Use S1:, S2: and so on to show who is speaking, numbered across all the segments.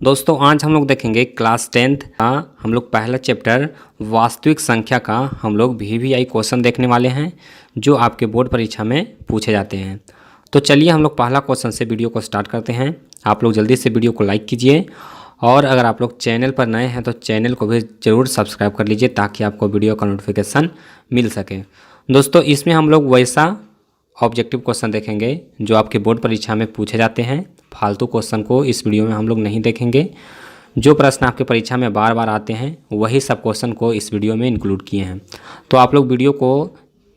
S1: दोस्तों आज हम लोग देखेंगे क्लास 10th का हम लोग पहला चैप्टर वास्तविक संख्या का हम लोग VVI क्वेश्चन देखने वाले हैं जो आपके बोर्ड परीक्षा में पूछे जाते हैं। तो चलिए हम लोग पहला क्वेश्चन से वीडियो को स्टार्ट करते हैं। आप लोग जल्दी से वीडियो को लाइक कीजिए और अगर आप लोग चैनल पर नए हैं तो चैनल को भी ज़रूर सब्सक्राइब कर लीजिए ताकि आपको वीडियो का नोटिफिकेशन मिल सके। दोस्तों इसमें हम लोग वैसा ऑब्जेक्टिव क्वेश्चन देखेंगे जो आपके बोर्ड परीक्षा में पूछे जाते हैं। फालतू क्वेश्चन को इस वीडियो में हम लोग नहीं देखेंगे। जो प्रश्न आपके परीक्षा में बार बार आते हैं वही सब क्वेश्चन को इस वीडियो में इंक्लूड किए हैं। तो आप लोग वीडियो को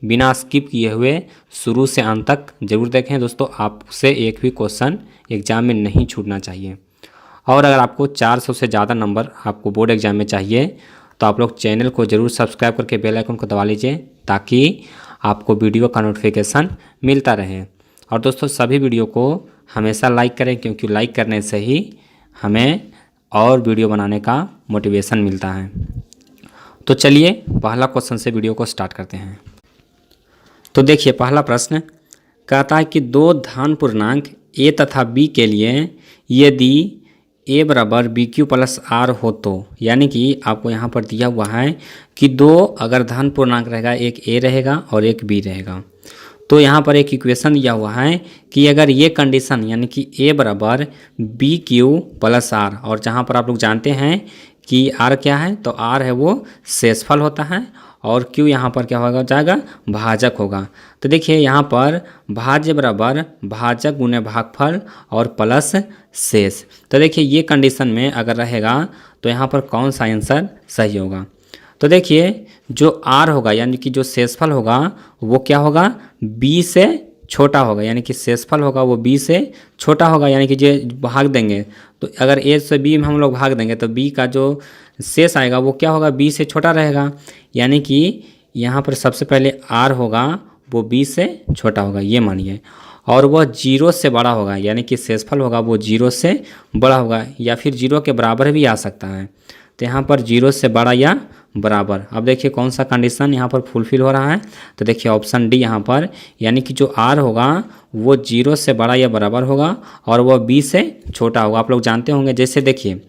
S1: बिना स्किप किए हुए शुरू से अंत तक जरूर देखें। दोस्तों आपसे एक भी क्वेश्चन एग्जाम में नहीं छूटना चाहिए। और अगर आपको 400 से ज़्यादा नंबर आपको बोर्ड एग्जाम में चाहिए तो आप लोग चैनल को ज़रूर सब्सक्राइब करके बेल आइकन को दबा लीजिए ताकि आपको वीडियो का नोटिफिकेशन मिलता रहे। और दोस्तों सभी वीडियो को हमेशा लाइक करें क्योंकि लाइक करने से ही हमें और वीडियो बनाने का मोटिवेशन मिलता है। तो चलिए पहला क्वेश्चन से वीडियो को स्टार्ट करते हैं। तो देखिए पहला प्रश्न कहता है कि दो धन पूर्णांक a तथा b के लिए यदि a बराबर BQ प्लस R हो तो, यानी कि आपको यहाँ पर दिया हुआ है कि दो अगर धन पूर्णांक रहेगा, एक a रहेगा और एक b रहेगा। तो यहाँ पर एक इक्वेशन दिया हुआ है कि अगर ये कंडीशन यानी कि a बराबर BQ प्लस R, और जहाँ पर आप लोग जानते हैं कि R क्या है, तो R है वो शेषफल होता है और Q यहाँ पर क्या होगा जाएगा भाजक होगा। तो देखिए यहाँ पर भाज्य बराबर भाजक गुने भागफल और प्लस शेष। तो देखिए ये कंडीशन में अगर रहेगा तो यहाँ पर कौन सा आंसर सही होगा। तो देखिए जो R होगा यानी कि जो शेषफल होगा वो क्या होगा B से छोटा होगा, यानी कि शेषफल होगा वो B से छोटा होगा। यानी कि जो भाग देंगे तो अगर A से B में हम लोग भाग देंगे तो B का जो शेष आएगा वो क्या होगा B से छोटा रहेगा। यानी कि यहाँ पर सबसे पहले R होगा वो B से छोटा होगा ये मानिए, और वह 0 से बड़ा होगा यानी कि शेषफल होगा वो 0 से बड़ा होगा या फिर 0 के बराबर भी आ सकता है। तो यहाँ पर 0 से बड़ा या बराबर। अब देखिए कौन सा कंडीशन यहाँ पर फुलफिल हो रहा है। तो देखिए ऑप्शन डी यहाँ पर, यानी कि जो R होगा वो 0 से बड़ा या बराबर होगा और वह B से छोटा होगा। आप लोग जानते होंगे, जैसे देखिए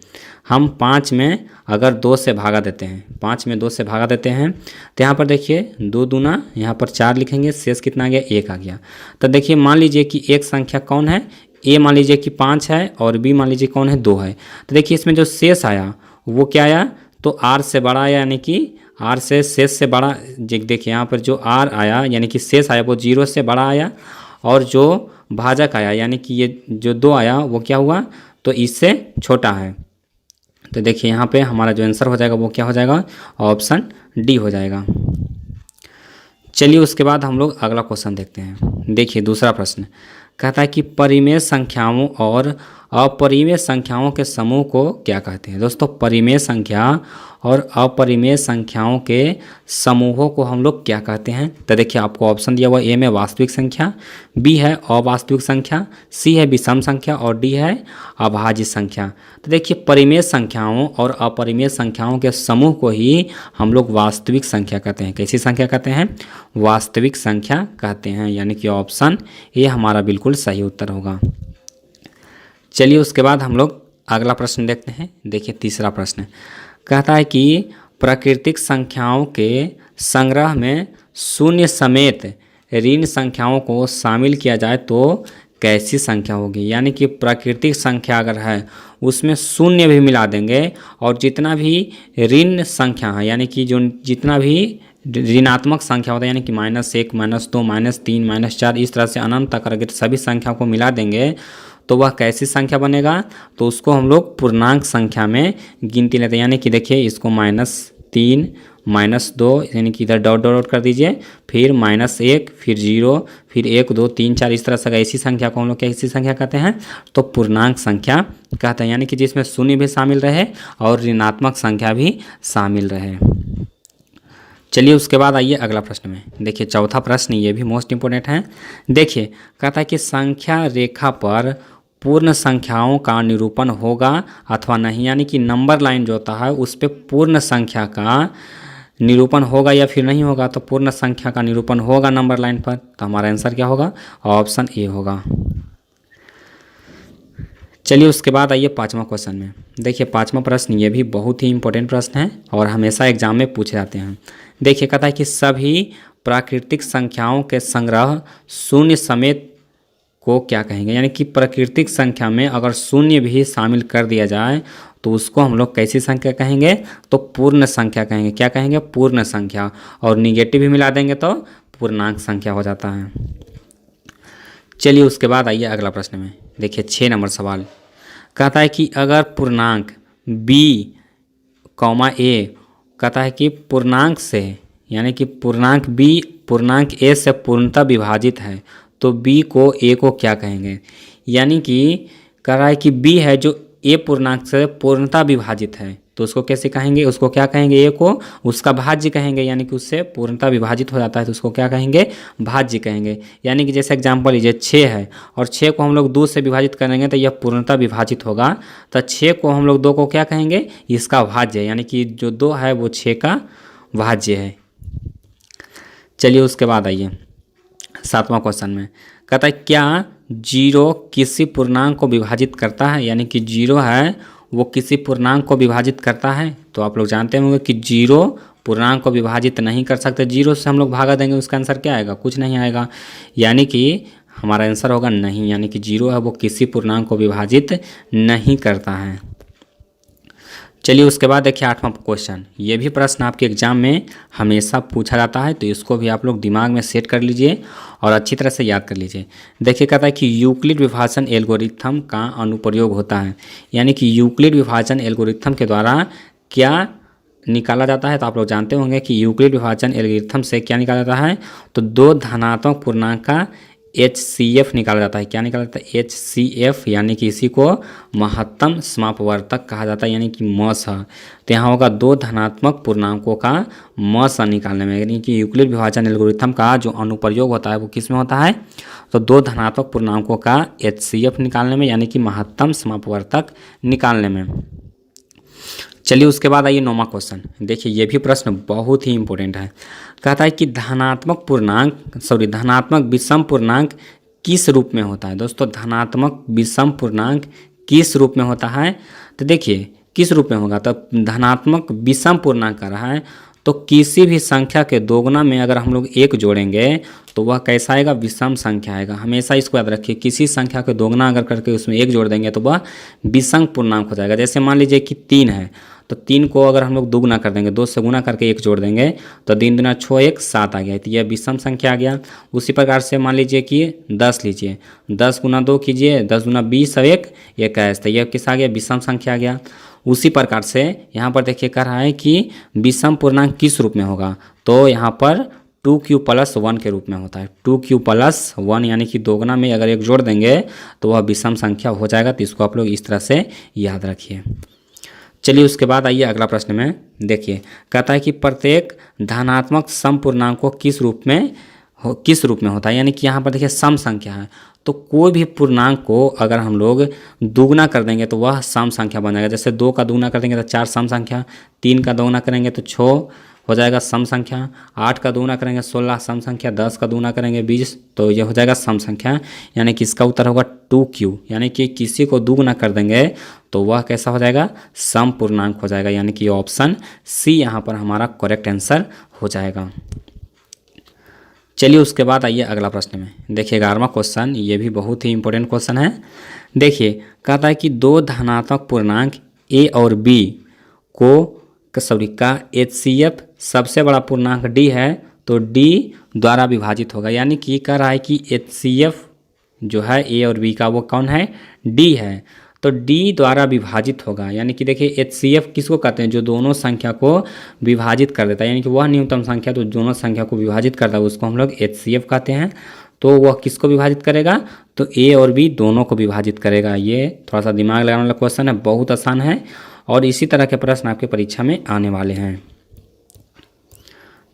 S1: हम 5 में अगर 2 से भागा देते हैं, 5 में 2 से भागा देते हैं तो यहाँ पर देखिए 2 दूना यहाँ पर 4 लिखेंगे, शेष कितना आ गया 1 आ गया। तो देखिए मान लीजिए कि एक संख्या कौन है, A मान लीजिए कि 5 है और B मान लीजिए कौन है 2 है। तो देखिए इसमें जो शेष आया वो क्या आया, तो R से बड़ा आया, यानी कि R से शेष से बड़ा। देखिए यहाँ पर जो R आया यानी कि शेष आया वो 0 से बड़ा आया, और जो भाजक आया यानी कि ये जो 2 आया वो क्या हुआ तो इससे छोटा है। तो देखिए यहाँ पे हमारा जो आंसर हो जाएगा वो क्या हो जाएगा, ऑप्शन डी हो जाएगा। चलिए उसके बाद हम लोग अगला क्वेश्चन देखते हैं। देखिए दूसरा प्रश्न कहता है कि परिमेय संख्याओं और अपरिमेय संख्याओं के समूह को क्या कहते हैं। दोस्तों परिमेय संख्या और अपरिमेय संख्याओं के समूहों को हम लोग क्या कहते हैं। तो देखिए आपको ऑप्शन दिया हुआ ए में वास्तविक संख्या, बी है अवास्तविक संख्या, सी है विषम संख्या और डी है अभाज्य संख्या। तो देखिए परिमेय संख्याओं और अपरिमेय संख्याओं के समूह को ही हम लोग वास्तविक संख्या कहते हैं। कैसी संख्या कहते हैं, वास्तविक संख्या कहते हैं, यानी कि ऑप्शन ए हमारा बिल्कुल सही उत्तर होगा। चलिए उसके बाद हम लोग अगला प्रश्न देखते हैं। देखिए तीसरा प्रश्न कहता है कि प्राकृतिक संख्याओं के संग्रह में शून्य समेत ऋण संख्याओं को शामिल किया जाए तो कैसी संख्या होगी। यानी कि प्राकृतिक संख्या अगर है उसमें शून्य भी मिला देंगे और जितना भी ऋण संख्या है यानी कि जो जितना भी ऋणात्मक संख्या होता है यानी कि -1 -2 -3 -4 इस तरह से अनंत तक अगर सभी संख्या को मिला देंगे तो वह कैसी संख्या बनेगा, तो उसको हम लोग पूर्णांक संख्या में गिनती लेते हैं। यानी कि देखिए इसको -3 -2 यानी कि इधर डॉट डॉट कर दीजिए, फिर -1 फिर 0 फिर 1 2 3 4 इस तरह से ऐसी संख्या को हम लोग कैसी संख्या कहते हैं, तो पूर्णांक संख्या कहते हैं। यानी कि जिसमें शून्य भी शामिल रहे और ऋणात्मक संख्या भी शामिल रहे। चलिए उसके बाद आइए अगला प्रश्न में। देखिए चौथा प्रश्न ये भी मोस्ट इंपोर्टेंट है। देखिए कहता है कि संख्या रेखा पर पूर्ण संख्याओं का निरूपण होगा अथवा नहीं। यानी कि नंबर लाइन जो होता है उस पर पूर्ण संख्या का निरूपण होगा या फिर नहीं होगा। तो पूर्ण संख्या का निरूपण होगा नंबर लाइन पर, तो हमारा आंसर क्या होगा, ऑप्शन ए होगा। चलिए उसके बाद आइए पाँचवा क्वेश्चन में। देखिए पाँचवा प्रश्न ये भी बहुत ही इंपॉर्टेंट प्रश्न है और हमेशा एग्जाम में पूछे जाते हैं। देखिए कहता है कि सभी प्राकृतिक संख्याओं के संग्रह शून्य समेत को क्या कहेंगे, यानी कि प्राकृतिक संख्या में अगर शून्य भी शामिल कर दिया जाए तो उसको हम लोग कैसी संख्या कहेंगे, तो पूर्ण संख्या कहेंगे। क्या कहेंगे, पूर्ण संख्या। और निगेटिव भी मिला देंगे तो पूर्णांक संख्या हो जाता है। चलिए उसके बाद आइए अगला प्रश्न में। देखिए 6 नंबर सवाल कहता है कि अगर पूर्णांक b, a कहता है कि पूर्णांक से, यानी कि पूर्णांक b पूर्णांक a से पूर्णतः विभाजित है तो b को a को क्या कहेंगे। यानी कि कह रहा है कि b है जो a पूर्णांक से पूर्णतः विभाजित है तो उसको कैसे कहेंगे, उसको क्या कहेंगे, a को उसका भाज्य कहेंगे। यानी कि उससे पूर्णतः विभाजित हो जाता है तो उसको क्या कहेंगे, भाज्य कहेंगे। यानी कि जैसे एग्जांपल लीजिए 6 है और 6 को हम लोग 2 से विभाजित करेंगे तो यह पूर्णतः विभाजित होगा। तो 6 को हम लोग 2 को क्या कहेंगे, इसका भाज्य। यानी कि जो 2 है वो 6 का भाज्य है। चलिए उसके बाद आइए 7वां क्वेश्चन में कहता है क्या 0 किसी पूर्णांक को विभाजित करता है। यानी कि 0 है वो किसी पूर्णांक को विभाजित करता है। तो आप लोग जानते होंगे कि 0 पूर्णांक को विभाजित नहीं कर सकते। 0 से हम लोग भागा देंगे उसका आंसर क्या आएगा, कुछ नहीं आएगा। यानी कि हमारा आंसर होगा नहीं। यानी कि 0 है वो किसी पूर्णांक को विभाजित नहीं करता है। चलिए उसके बाद देखिए 8वां क्वेश्चन। ये भी प्रश्न आपके एग्जाम में हमेशा पूछा जाता है तो इसको भी आप लोग दिमाग में सेट कर लीजिए और अच्छी तरह से याद कर लीजिए। देखिए कहता है कि यूक्लिड विभाजन एल्गोरिथम का अनुप्रयोग होता है। यानी कि यूक्लिड विभाजन एल्गोरिथम के द्वारा क्या निकाला जाता है। तो आप लोग जानते होंगे कि यूक्लिड विभाजन एल्गोरिथम से क्या निकाला जाता है, तो 2 धनात्मक पूर्णांक का HCF निकाला जाता है। क्या निकाला जाता है, HCF। यानी कि इसी को महत्तम समापवर्तक कहा जाता है, यानी कि मस। तो यहाँ होगा 2 धनात्मक पूर्णांकों का मस निकालने में। यानी कि यूक्लिड विभाजन एल्गोरिथम का जो अनुप्रयोग होता है वो किस में होता है, तो 2 धनात्मक पूर्णांकों का HCF निकालने में, यानी कि महत्तम समापवर्तक निकालने में। चलिए उसके बाद आइए 9वां क्वेश्चन। देखिए ये भी प्रश्न बहुत ही इंपॉर्टेंट है। कहता है कि धनात्मक विषम पूर्णांक किस रूप में होता है। दोस्तों धनात्मक विषम पूर्णांक किस रूप में होता है, तो देखिए किस रूप में होगा, तो धनात्मक विषम पूर्णांक कर रहा है तो किसी भी संख्या के दोगुना में अगर हम लोग 1 जोड़ेंगे तो वह कैसा आएगा, विषम संख्या आएगा। हमेशा इसको याद रखिए, किसी संख्या के दोगुना अगर करके उसमें 1 जोड़ देंगे तो वह विषम पूर्णांक हो जाएगा। जैसे मान लीजिए कि 3 है तो 3 को अगर हम लोग दोगुना कर देंगे, 2 से गुना करके 1 जोड़ देंगे तो 3 दूना 6 1 7 आ गया, तो यह विषम संख्या आ गया। उसी प्रकार से मान लीजिए कि 10 लीजिए, 10 गुना 2 कीजिए, 10 गुना 20 और 1 21, तो यह किस आ गया, विषम संख्या आ गया। उसी प्रकार से यहाँ पर देखिए कह रहा है कि विषम पूर्णांक किस रूप में होगा, तो यहाँ पर 2q + 1 के रूप में होता है। 2q + 1 यानी कि दोगुना में अगर 1 जोड़ देंगे तो वह विषम संख्या हो जाएगा। तो इसको आप लोग इस तरह से याद रखिए। चलिए उसके बाद आइए अगला प्रश्न में। देखिए कहता है कि प्रत्येक धनात्मक सम पूर्णांक को किस रूप में होता है। यानी कि यहाँ पर देखिए सम संख्या है तो कोई भी पूर्णांक को अगर हम लोग दुगुना कर देंगे तो वह सम संख्या बन जाएगा। जैसे 2 का दुगुना कर देंगे तो 4 सम संख्या, 3 का दोगुना करेंगे तो 6 हो जाएगा सम संख्या, 8 का दुगुना करेंगे 16 सम संख्या, 10 का दुगुना करेंगे 20, तो यह हो जाएगा सम संख्या। यानी कि इसका उत्तर होगा 2q। यानी कि किसी को दुगुना कर देंगे तो वह कैसा हो जाएगा, सम पूर्णांक हो जाएगा। यानी कि ऑप्शन सी यहाँ पर हमारा करेक्ट आंसर हो जाएगा। चलिए उसके बाद आइए अगला प्रश्न में। देखिए 11वां क्वेश्चन, ये भी बहुत ही इंपॉर्टेंट क्वेश्चन है। देखिए कहता है कि 2 धनात्मक पूर्णांक a और b का HCF सबसे बड़ा पूर्णांक d है तो d द्वारा विभाजित होगा। यानी कि कह रहा है कि HCF जो है a और b का वो कौन है, d है, तो d द्वारा विभाजित होगा। यानी कि देखिए HCF किसको कहते हैं, जो दोनों संख्या को विभाजित कर देता है। यानी कि वह न्यूनतम संख्या तो दोनों संख्या को विभाजित करता है उसको हम लोग HCF कहते हैं। तो वह किसको विभाजित करेगा, तो a और b दोनों को विभाजित करेगा। ये थोड़ा सा दिमाग लगाने वाला क्वेश्चन है, बहुत आसान है और इसी तरह के प्रश्न आपके परीक्षा में आने वाले हैं।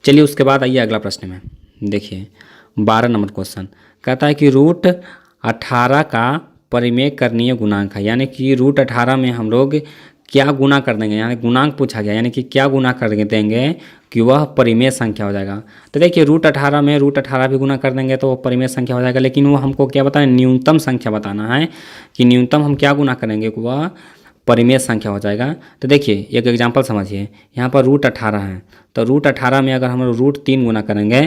S1: चलिए उसके बाद आइए अगला प्रश्न में। देखिए 12 नंबर क्वेश्चन कहता है कि √18 का परिमेय करणीय गुणांक है। यानी कि √18 में हम लोग क्या गुना कर देंगे, यानी गुणांक पूछा गया, यानी कि क्या गुना कर देंगे कि वह परिमेय संख्या हो जाएगा। तो देखिए √18 में √18 भी गुना कर देंगे तो वो परिमेय संख्या हो जाएगा, लेकिन वो हमको क्या बताना है, न्यूनतम संख्या बताना है कि न्यूनतम हम क्या गुना करेंगे कि वह परिमेय संख्या हो जाएगा। तो देखिए एक एग्जांपल समझिए, यहाँ पर √18 है, तो √18 में अगर हम √3 गुना करेंगे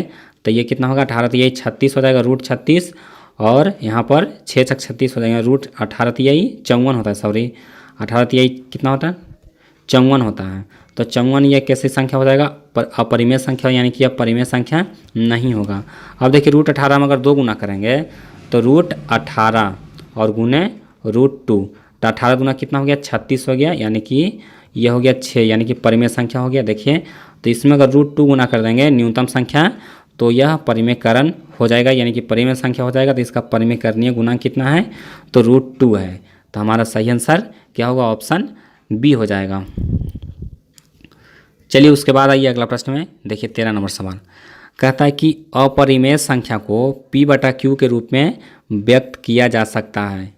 S1: तो ये कितना होगा, 18 तो यही 36 हो जाएगा, √36, और यहाँ पर 6 छक 36 हो जाएगा, √18 तो यही 54 होता है, सॉरी 18 तो यही कितना होता है, 54 होता है। तो 54 ये कैसी संख्या हो जाएगा, अपरिमेय संख्या, यानी कि अब परिमेय संख्या नहीं होगा। अब देखिए √18 में अगर 2 गुना करेंगे तो √18 और गुने √2, तो 18 गुना कितना हो गया, 36 हो गया, यानी कि ये हो गया 6, यानी कि परिमेय संख्या हो गया। देखिए तो इसमें अगर √2 गुना कर देंगे न्यूनतम संख्या तो यह परिमेयकरण हो जाएगा, यानी कि परिमेय संख्या हो जाएगा। तो इसका परिमेयकरणीय गुणांक कितना है, तो √2 है। तो हमारा सही आंसर क्या होगा, ऑप्शन बी हो जाएगा। चलिए उसके बाद आइए अगला प्रश्न में, देखिए 13 नंबर सवाल कहता है कि अपरिमेय संख्या को P/Q के रूप में व्यक्त किया जा सकता है।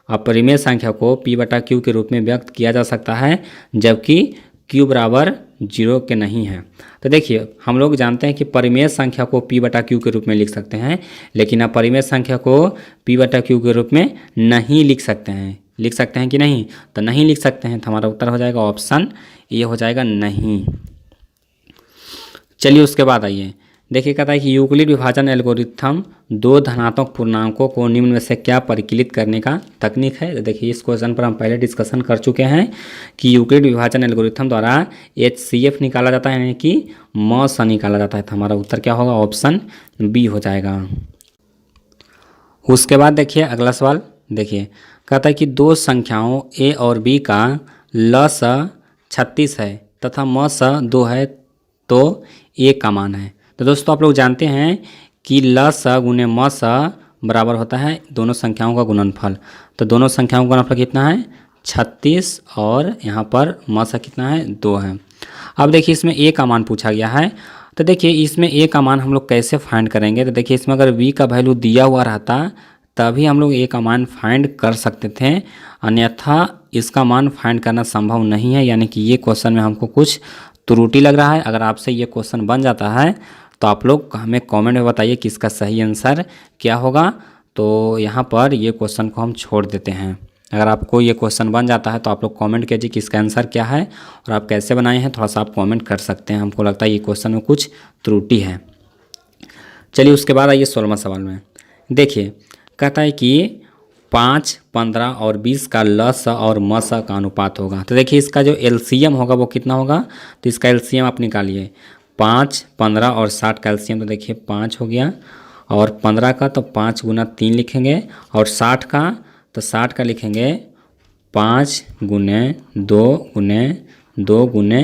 S1: अपरिमेय संख्या को P/Q के रूप में व्यक्त किया जा सकता है जबकि Q बराबर 0 के नहीं है। तो देखिए हम लोग जानते हैं कि परिमेय संख्या को P/Q के रूप में लिख सकते हैं, लेकिन अपरिमेय संख्या को P/Q के रूप में नहीं लिख सकते हैं। लिख सकते हैं कि नहीं, तो नहीं लिख सकते हैं, तो हमारा उत्तर हो जाएगा ऑप्शन ये हो जाएगा नहीं। चलिए उसके बाद आइए, देखिए कहता है कि यूक्लिड विभाजन एल्गोरिथम 2 धनात्मक पूर्णांकों को निम्न में से क्या परिकलित करने का तकनीक है। तो देखिए इस क्वेश्चन पर हम पहले डिस्कशन कर चुके हैं कि यूक्लिड विभाजन एल्गोरिथम द्वारा HCF निकाला जाता है, यानी कि मस निकाला जाता है। तो हमारा उत्तर क्या होगा, ऑप्शन बी हो जाएगा। उसके बाद देखिए अगला सवाल, देखिए कहता है कि 2 संख्याओं A और B का लस 36 है तथा मस 2 है तो A का मान है। तो दोस्तों आप लोग जानते हैं कि लस गुने मस बराबर होता है दोनों संख्याओं का गुणनफल। तो दोनों संख्याओं का गुणनफल कितना है, 36, और यहाँ पर मस कितना है, 2 है। अब देखिए इसमें A का मान पूछा गया है, तो देखिए इसमें A का मान हम लोग कैसे फाइंड करेंगे। तो देखिए इसमें अगर B का वैल्यू दिया हुआ रहता तभी हम लोग A का मान फाइंड कर सकते थे, अन्यथा इसका मान फाइंड करना संभव नहीं है। यानी कि ये क्वेश्चन में हमको कुछ त्रुटि लग रहा है। अगर आपसे ये क्वेश्चन बन जाता है तो आप लोग हमें कमेंट में बताइए कि इसका सही आंसर क्या होगा। तो यहाँ पर ये क्वेश्चन को हम छोड़ देते हैं। अगर आपको ये क्वेश्चन बन जाता है तो आप लोग कमेंट कीजिए कि इसका आंसर क्या है और आप कैसे बनाए हैं, थोड़ा सा आप कमेंट कर सकते हैं। हमको लगता है ये क्वेश्चन में कुछ त्रुटि है। चलिए उसके बाद आइए 16वां सवाल में, देखिए कहता है कि 5, 15 और 20 का लस और मस का अनुपात होगा। तो देखिए इसका जो LCM होगा वो कितना होगा, तो इसका LCM आप निकालिए। 5, 15 और 60 का LCM, तो देखिए 5 हो गया, और 15 का तो 5 गुना 3 लिखेंगे, और 60 का तो 60 का लिखेंगे 5 गुने 2 गुने 2 गुने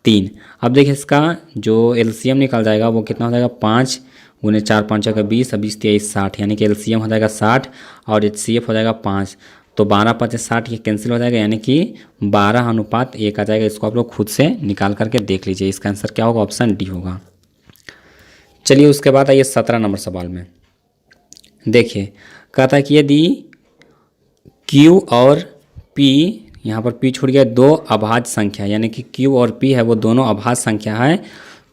S1: 3। अब देखिए इसका जो LCM निकल जाएगा वो कितना हो जाएगा, 5 गुने 4 5 का 20, 20 23 60, यानी कि LCM हो जाएगा 60 और HCF हो जाएगा 5। तो 12 5 60 ये कैंसिल हो जाएगा, यानी कि 12:1 आ जाएगा। इसको आप लोग खुद से निकाल करके देख लीजिए। इसका आंसर क्या होगा, ऑप्शन डी होगा। चलिए उसके बाद आइए 17 नंबर सवाल में, देखिए कहता है कि यदि Q और P, यहाँ पर P छूट गया, 2 अभाज्य संख्या, यानी कि Q और P है वो दोनों अभाज्य संख्या है,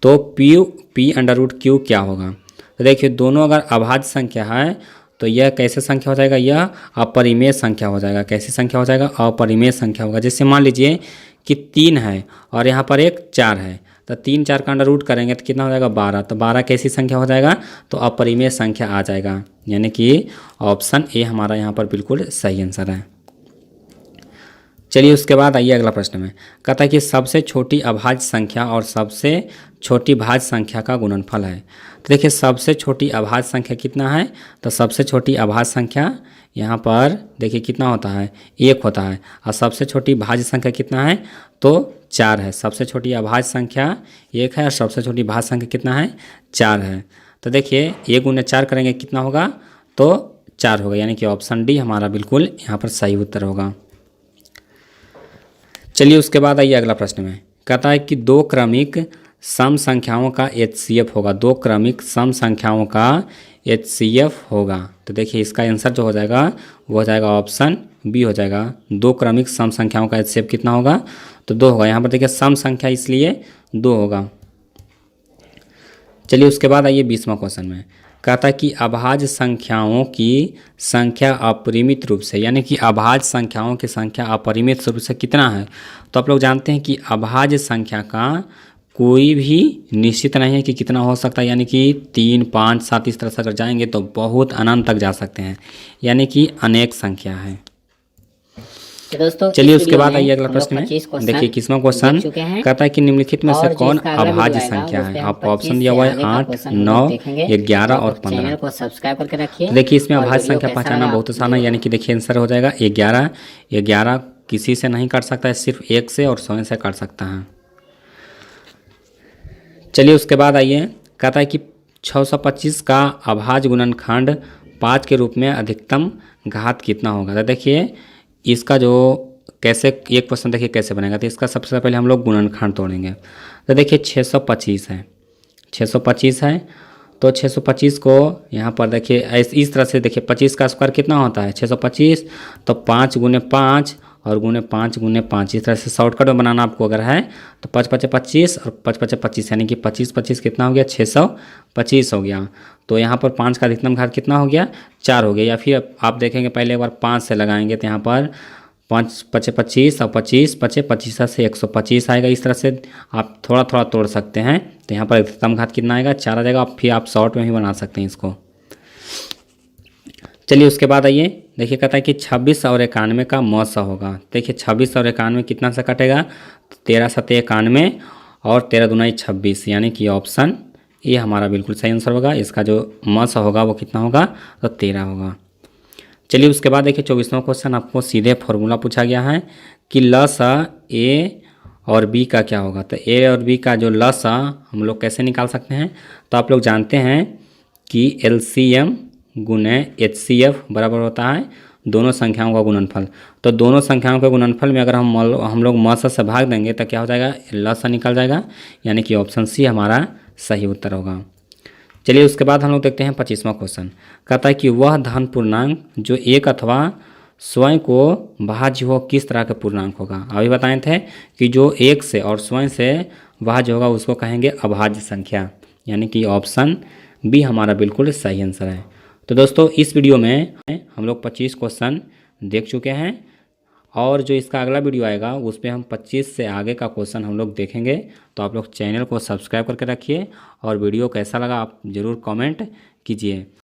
S1: तो P/√Q क्या होगा। तो देखिए दोनों अगर अभाज्य संख्या है तो यह कैसे संख्या हो जाएगा, यह अपरिमेय संख्या हो जाएगा। कैसी संख्या हो जाएगा, अपरिमेय संख्या होगा। जैसे मान लीजिए कि 3 है और यहाँ पर एक 4 है, तो 3 4 का अंडर रूट करेंगे तो कितना हो जाएगा, 12। तो 12 कैसी संख्या हो जाएगा, तो अपरिमेय संख्या आ जाएगा, यानी कि ऑप्शन ए हमारा यहाँ पर बिल्कुल सही आंसर है। चलिए उसके बाद आइए अगला प्रश्न में, कहता है कि सबसे छोटी अभाज्य संख्या और सबसे छोटी भाज्य संख्या का गुणनफल है। तो देखिए सबसे छोटी अभाज्य संख्या कितना है, तो सबसे छोटी अभाज्य संख्या यहाँ पर देखिए कितना होता है, 1 होता है, और सबसे छोटी भाज्य संख्या कितना है, तो 4 है। सबसे छोटी अभाज्य संख्या 1 है और सबसे छोटी भाज्य संख्या कितना है, 4 है। तो देखिए 1 गुने 4 करेंगे कितना होगा, तो 4 होगा, यानी कि ऑप्शन डी हमारा बिल्कुल यहाँ पर सही उत्तर होगा। चलिए उसके बाद आइए अगला प्रश्न में, कहता है कि 2 क्रमिक सम संख्याओं का HCF होगा। 2 क्रमिक सम संख्याओं का HCF होगा। तो देखिए इसका आंसर जो हो जाएगा वो हो जाएगा ऑप्शन बी हो जाएगा। 2 क्रमिक सम संख्याओं का HCF कितना होगा, तो 2 होगा। यहाँ पर देखिए सम संख्या इसलिए 2 होगा। चलिए उसके बाद आइए 20वां क्वेश्चन में। कहता है कि अभाज्य संख्याओं की संख्या अपरिमित रूप से, यानी कि अभाज्य संख्याओं की संख्या अपरिमित रूप से कितना है। तो आप लोग जानते हैं कि अभाज्य संख्या का कोई भी निश्चित नहीं है कि कितना हो सकता है, यानी कि 3, 5, 7 इस तरह से अगर जाएंगे तो बहुत अनंत तक जा सकते हैं, यानी कि अनेक संख्या है।
S2: तो दोस्तों
S1: चलिए उसके बाद आइए अगला प्रश्न में। देखिए 21वां क्वेश्चन कहता है कि निम्नलिखित में से कौन अभाज्य संख्या है। आपको ऑप्शन दिया हुआ है 8, 9, 11 और 15।
S2: चैनल को सब्सक्राइब करके रखिए।
S1: तो देखिए इसमें अभाज्य संख्या पहचानना बहुत आसान है, यानी कि देखिए आंसर हो जाएगा 11। 11 किसी से नहीं काट सकता है, सिर्फ 1 से और 100 से काट सकता है। चलिए उसके बाद आइए, कहता है कि 625 का अभाज्य गुणनखंड 5 के रूप में अधिकतम घात कितना होगा। तो देखिए इसका जो कैसे एक क्वेश्चन देखिए कैसे बनेगा। तो इसका सबसे पहले हम लोग गुणनखंड तोड़ेंगे। तो देखिए 625 है, 625 है, तो 625 को यहाँ पर देखिए इस तरह से देखिए 25 का स्क्वायर कितना होता है 625, तो 5 गुने 5 और गुने 5 गुने 5, इस तरह से शॉर्टकट में बनाना आपको अगर है तो 5 5 25 और 5 5 25, यानी कि 25 25 कितना हो गया 625 हो गया। तो यहाँ पर 5 का अधिकतम घात कितना हो गया 4 हो गया। या फिर आप देखेंगे पहले एक बार 5 से लगाएंगे तो यहाँ पर 5 5 25 और 25 5 25 से 125 आएगा। इस तरह से आप थोड़ा थोड़ा तोड़ सकते हैं। तो यहाँ पर अधिकतम घात कितना आएगा 4 आ जाएगा। फिर आप शॉर्ट में भी बना सकते हैं इसको। चलिए उसके बाद आइए, देखिए कहता है कि 26 और 91 का मौसा होगा। देखिए 26 और 91 कितना से कटेगा 13 7 91 और 13 दूना 26, यानी कि ऑप्शन ये हमारा बिल्कुल सही आंसर होगा। इसका जो मौसा होगा वो कितना होगा तो 13 होगा। चलिए उसके बाद देखिए 24वां क्वेश्चन आपको सीधे फॉर्मूला पूछा गया है कि लसा ए और बी का क्या होगा। तो ए और बी का जो लसा हम लोग कैसे निकाल सकते हैं। तो आप लोग जानते हैं कि LCM गुने HCF बराबर होता है दोनों संख्याओं का गुणनफल। तो दोनों संख्याओं के गुणनफल में अगर हम लोग मौसा से भाग देंगे तो क्या हो जाएगा लसा निकल जाएगा, यानी कि ऑप्शन सी हमारा सही उत्तर होगा। चलिए उसके बाद हम लोग देखते हैं 25वां क्वेश्चन। कहता है कि वह धन पूर्णांक जो एक अथवा स्वयं को भाज्य हो किस तरह का पूर्णांक होगा। अभी बताए थे कि जो एक से और स्वयं से भाज्य होगा उसको कहेंगे अभाज्य संख्या, यानी कि ऑप्शन बी हमारा बिल्कुल सही आंसर है। तो दोस्तों इस वीडियो में हम लोग 25 क्वेश्चन देख चुके हैं और जो इसका अगला वीडियो आएगा उस पर हम 25 से आगे का क्वेश्चन हम लोग देखेंगे। तो आप लोग चैनल को सब्सक्राइब करके रखिए और वीडियो कैसा लगा आप ज़रूर कमेंट कीजिए।